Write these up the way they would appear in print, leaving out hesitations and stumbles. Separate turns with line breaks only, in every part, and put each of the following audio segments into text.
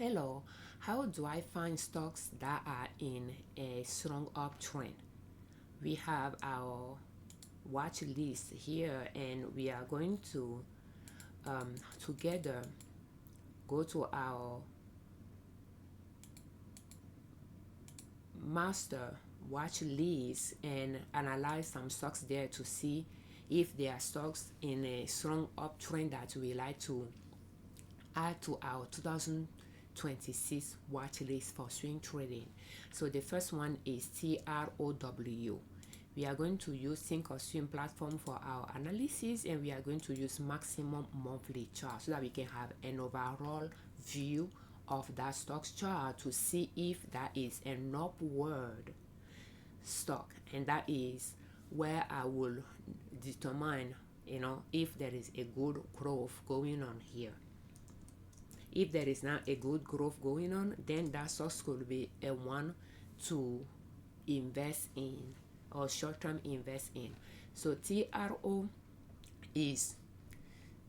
Hello, how do I find stocks that are in a strong uptrend? We have our watch list here, and we are going to together go to our master watch list and analyze some stocks there to see if there are stocks in a strong uptrend that we like to add to our 2026 watch list for swing trading. So the first one is TROW. We are going to use Think or Swim platform for our analysis, and we are going to use maximum monthly chart so that we can have an overall view of that stock's chart to see if that is an upward stock, and that is where I will determine if there is a good growth going on here. If there is not a good growth going on, then that stock could be a one to invest in or short-term invest in. So TRO is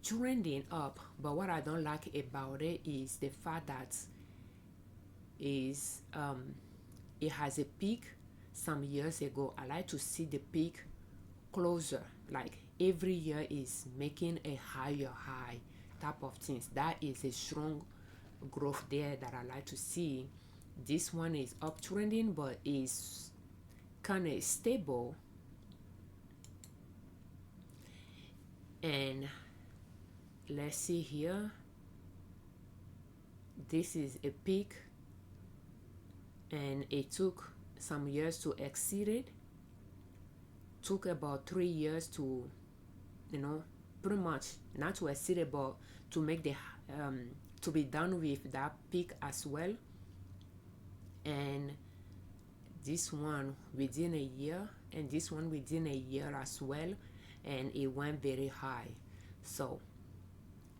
trending up, but what I don't like about it is the fact that it has a peak some years ago. I like to see the peak closer, like every year is making a higher high type of things. That is a strong growth there that I like to see. This one is uptrending, but is kind of stable, and let's see here, this is a peak and it took some years to exceed it. Took about 3 years to pretty much not to exceed it, but to make the to be done with that peak as well. And this one within a year, and this one within a year as well, and it went very high. So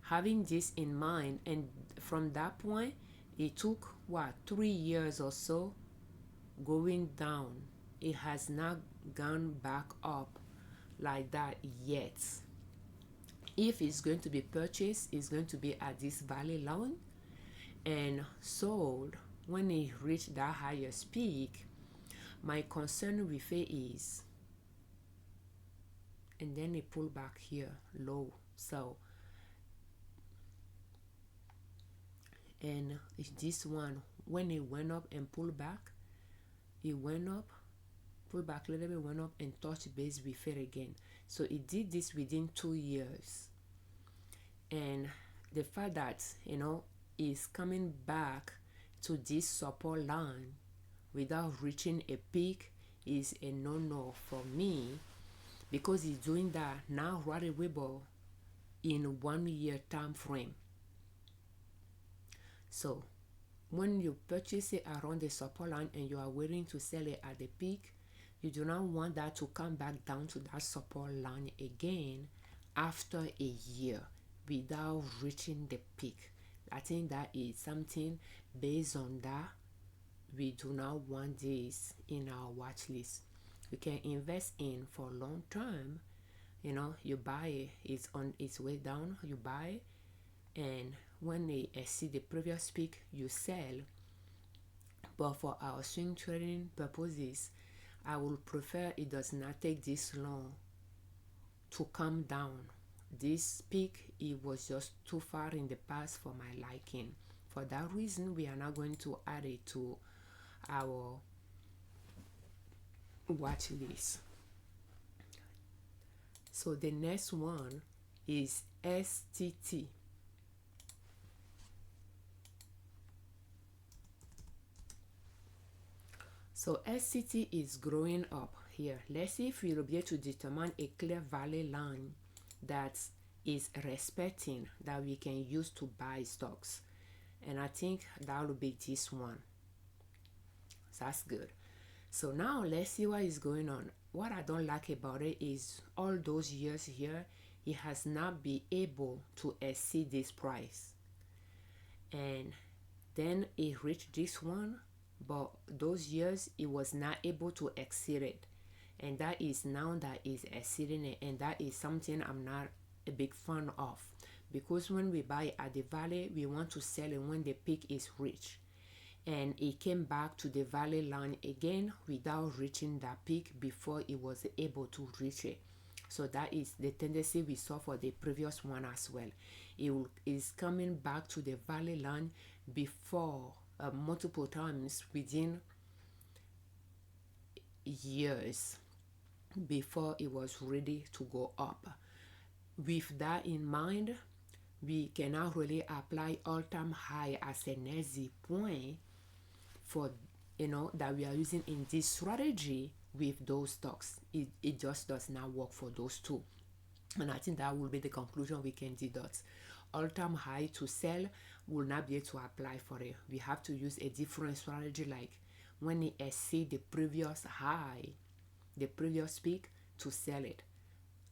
having this in mind, and from that point it took 3 years or so going down. It has not gone back up like that yet. If it's going to be purchased, it's going to be at this valley line and sold when it reached that highest peak. My concern with it is, and then it pulled back here low. So, and this one, when it went up and pulled back, it went up, pulled back a little bit, went up and touched base with it again. So it did this within 2 years. And the fact that is coming back to this support line without reaching a peak is a no-no for me, because he's doing that now right away, but in 1 year time frame. So when you purchase it around the support line and you are waiting to sell it at the peak, you do not want that to come back down to that support line again after a year without reaching the peak. I think that is something based on that. We do not want this in our watch list. You can invest in for long term. You buy it, it's on its way down, you buy it, and when they exceed the previous peak, you sell. But for our swing trading purposes, I would prefer it does not take this long to come down. This peak, it was just too far in the past for my liking. For that reason, we are not going to add it to our watch list. So the next one is STT. So STT is growing up here. Let's see if we'll be able to determine a clear valley line that is respecting, that we can use to buy stocks. And I think that will be this one. So that's good. So now let's see what is going on. What I don't like about it is all those years here, it has not been able to exceed this price. And then it reached this one, but those years it was not able to exceed it. And that is now that is exceeding it, and that is something I'm not a big fan of, because when we buy at the valley, we want to sell it when the peak is reached. And it came back to the valley line again without reaching that peak before it was able to reach it. So that is the tendency we saw for the previous one as well. It is coming back to the valley line before multiple times within years before it was ready to go up. With that in mind, we cannot really apply all-time high as an exit point for that we are using in this strategy with those stocks. It just does not work for those two. And I think that will be the conclusion we can deduct. All-time high to sell will not be able to apply for it. We have to use a different strategy, like when it exceeds the previous high, the previous peak, to sell it.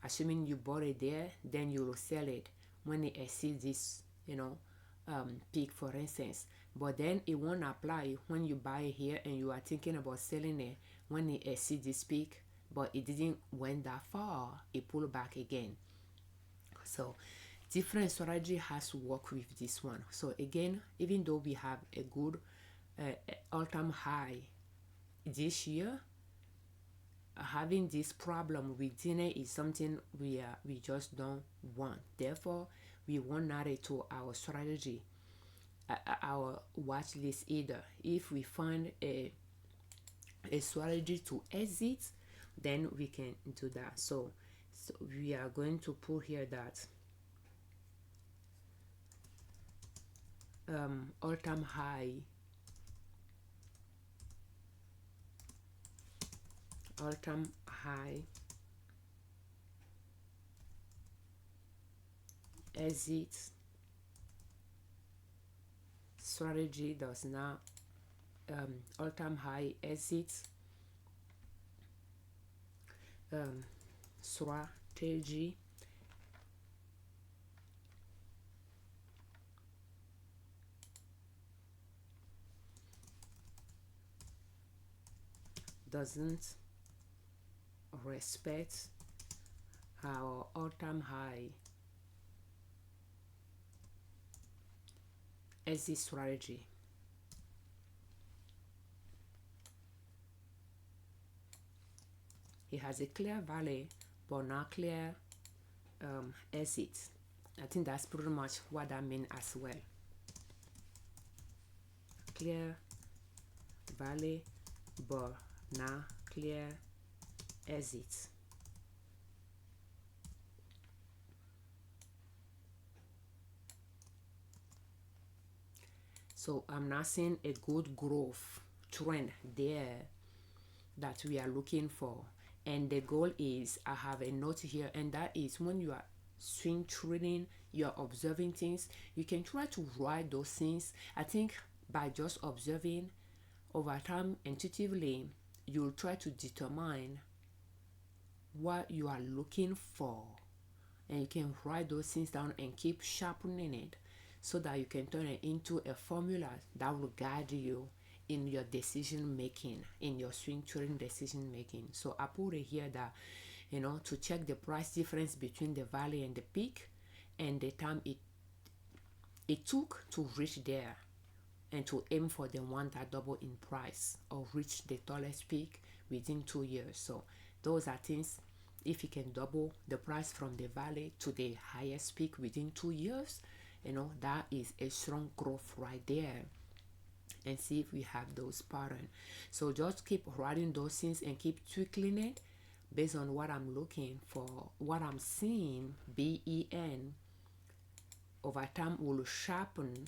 Assuming you bought it there, then you will sell it when it exceeds this peak, for instance. But then it won't apply when you buy it here and you are thinking about selling it when it exceeds this peak, but it didn't went that far, it pulled back again. So different strategy has to work with this one. So again, even though we have a good all-time high this year, having this problem within it is something we just don't want. Therefore, we won't add it to our strategy, our watch list either. If we find a strategy to exit, then we can do that. So we are going to put here that all-time high exit strategy does not all-time high exit strategy doesn't respect our all-time high exit strategy. It has a clear valley but not clear exit. I think that's pretty much what that means as well. Clear valley but not clear exit. So I'm not seeing a good growth trend there that we are looking for. And the goal is, I have a note here, and that is when you are swing trading, you're observing things, you can try to write those things. I think by just observing over time intuitively, you'll try to determine what you are looking for, and you can write those things down and keep sharpening it so that you can turn it into a formula that will guide you in your decision making, in your swing trading decision making. So I put it here that to check the price difference between the valley and the peak and the time it took to reach there, and to aim for the one that double in price or reach the tallest peak within 2 years. So those are things, if you can double the price from the valley to the highest peak within 2 years, that is a strong growth right there. And see if we have those patterns. So just keep writing those things and keep tweaking it based on what I'm looking for, what I'm seeing. BEN over time will sharpen,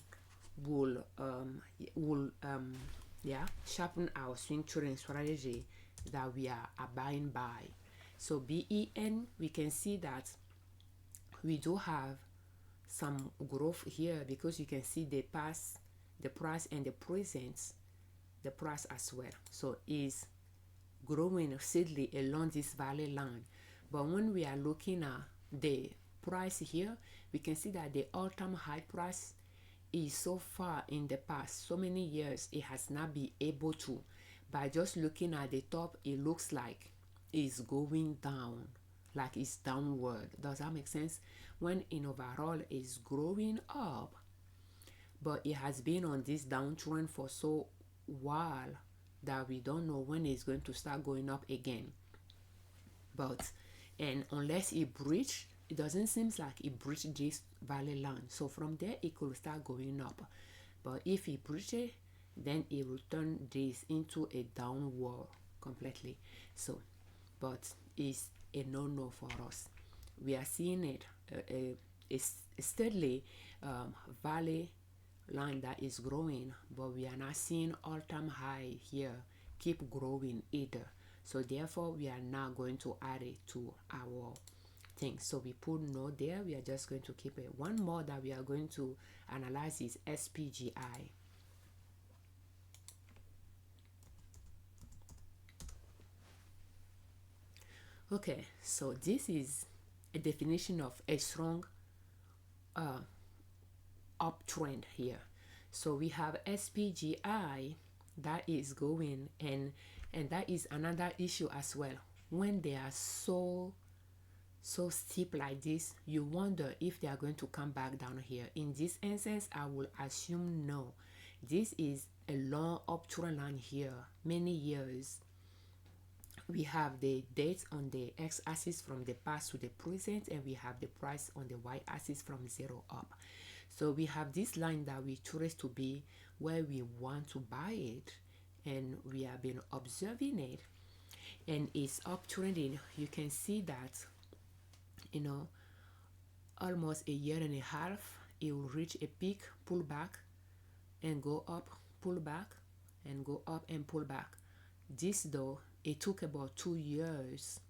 sharpen our swing trading strategy that we are abiding by. So BEN, we can see that we do have some growth here, because you can see the past, the price, and the present, the price as well. So is growing steadily along this valley line. But when we are looking at the price here, we can see that the all-time high price is so far in the past, so many years, it has not been able to. By just looking at the top, it looks like it's going down, like it's downward. Does that make sense? when in overall is growing up, but it has been on this downtrend for so while that we don't know when it's going to start going up again. But and unless it breach, it doesn't seem like it breached this valley line, so from there it could start going up. But if it breaches, then it will turn this into a downward completely. So but it's a no-no for us. We are seeing it a steadily valley line that is growing, but we are not seeing all-time high here keep growing either. So therefore we are not going to add it to our thing. So we put no there. We are just going to keep it. One more that we are going to analyze is SPGI. Okay, so this is a definition of a strong uptrend here. So we have SPGI that is going, and that is another issue as well. When they are so steep like this, you wonder if they are going to come back down here. In this instance, I will assume no. This is a long uptrend line here, many years. We have the dates on the x-axis from the past to the present, and we have the price on the y-axis from 0 up. So we have this line that we trace to be where we want to buy it, and we have been observing it, and it's uptrending. You can see that, you know, almost a year and a half, it will reach a peak, pull back and go up, pull back and go up and pull back. This though, it took about 2 years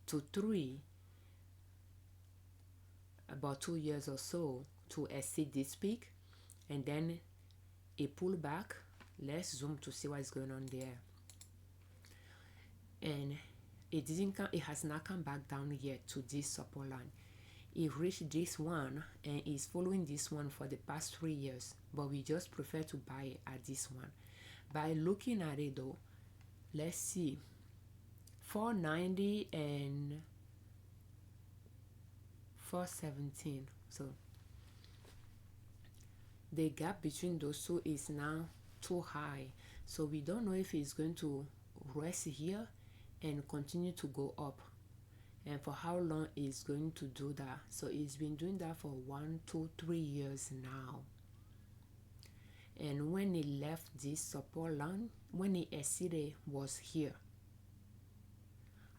to 3, about 2 years or so to exceed this peak, and then it pulled back. Let's zoom to see what's going on there. And it didn't come, it has not come back down yet to this support line. It reached this one and is following this one for the past 3 years, but we just prefer to buy it at this one. By looking at it though, let's see, 490 and 417. So the gap between those two is now too high. So we don't know if it's going to rest here and continue to go up, and for how long it's going to do that. So it's been doing that for 1, 2, 3 years now. And when it left this support line, when it exceeded, was here.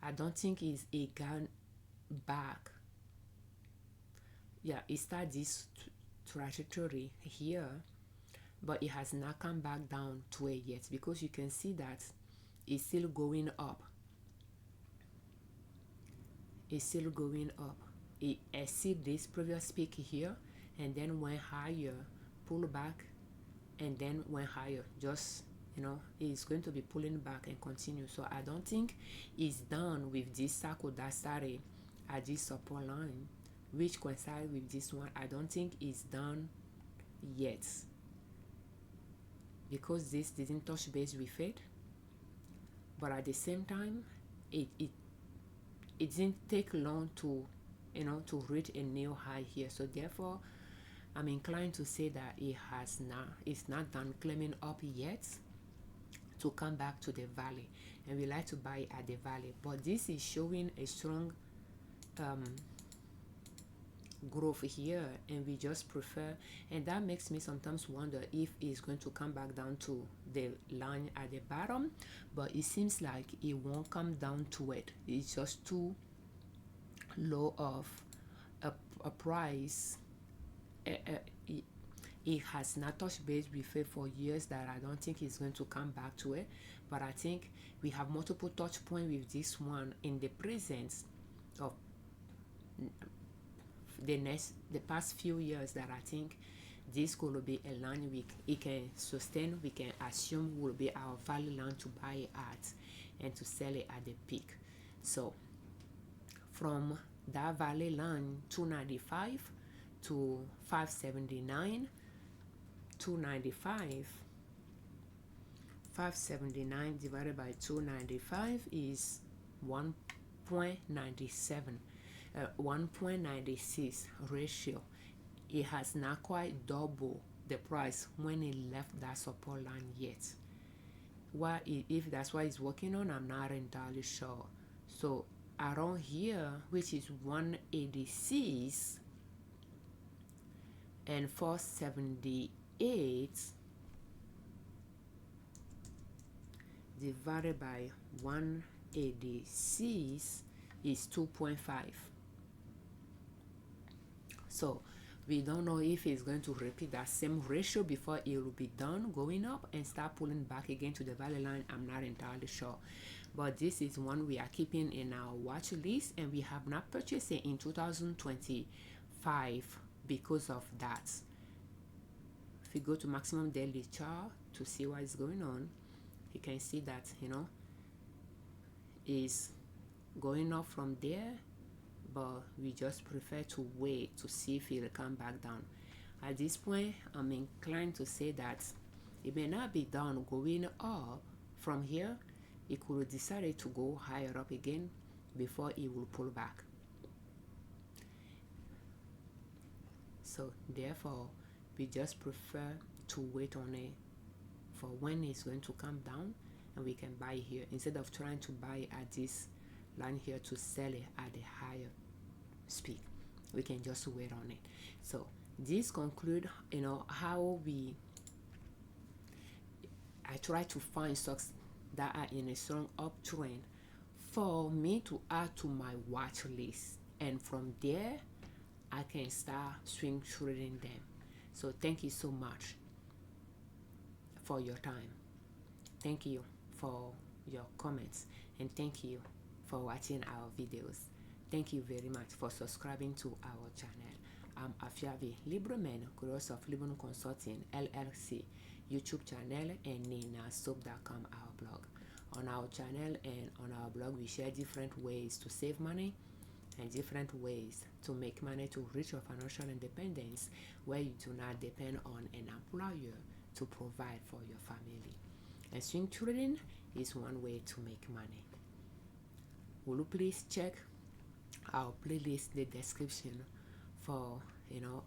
I don't think it's a gone back. Yeah, it started this trajectory here, but it has not come back down to it yet, because you can see that it's still going up. It's still going up. It exceeded this previous peak here and then went higher, pulled back, and then went higher. Just, you know, it's going to be pulling back and continue. So I don't think it's done with this cycle that started at this support line, which coincides with this one. I don't think it's done yet, because this didn't touch base with it, but at the same time it didn't take long to, you know, to reach a new high here. So therefore I'm inclined to say that it's not done climbing up yet to come back to the valley, and we like to buy at the valley. But this is showing a strong growth here, and we just prefer, and that makes me sometimes wonder if it's going to come back down to the line at the bottom, but it seems like it won't come down to it. It's just too low of a price. It has not touched base with it for years, that I don't think it's going to come back to it. But I think we have multiple touch points with this one in the presence of the past few years, that I think this could be a line it can sustain. We can assume will be our value line to buy it at and to sell it at the peak. So from that value line, 295 to 579, 295, 579 divided by 295 is 1.97, 1.96 ratio. It has not quite doubled the price when it left that support line yet. What if that's what it's working on, I'm not entirely sure. So around here, which is 186 and 478 divided by 186 is 2.5. So we don't know if it's going to repeat that same ratio before it will be done going up and start pulling back again to the value line. I'm not entirely sure, but this is one we are keeping in our watch list, and we have not purchased it in 2025 because of that. If you go to maximum daily chart to see what is going on, you can see that, you know, is going up from there, but we just prefer to wait to see if it'll come back down. At this point, I'm inclined to say that it may not be done going up from here. It could decide to go higher up again before it will pull back. So therefore, we just prefer to wait on it for when it's going to come down, and we can buy here instead of trying to buy at this line here to sell it at a higher speed. We can just wait on it. So this conclude, you know, how I try to find stocks that are in a strong uptrend for me to add to my watch list, and from there I can start swing trading them. So thank you so much for your time. Thank you for your comments, and thank you for watching our videos. Thank you very much for subscribing to our channel. I'm Afiavi Liberman, creator of Liberman Consulting L.L.C YouTube channel, and NinaSoap.com, our blog. On our channel and on our blog, we share different ways to save money and different ways to make money to reach your financial independence, where you do not depend on an employer to provide for your family. And swing trading is one way to make money. Will you please check our playlist in the description for, you know,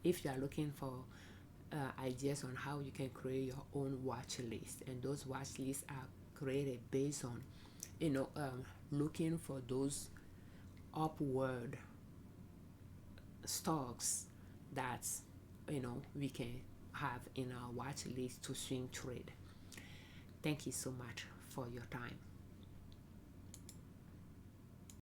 if you are looking for ideas on how you can create your own watch list, and those watch lists are created based on, you know, looking for those upward stocks that, you know, we can have in our watch list to swing trade. Thank you so much for your time.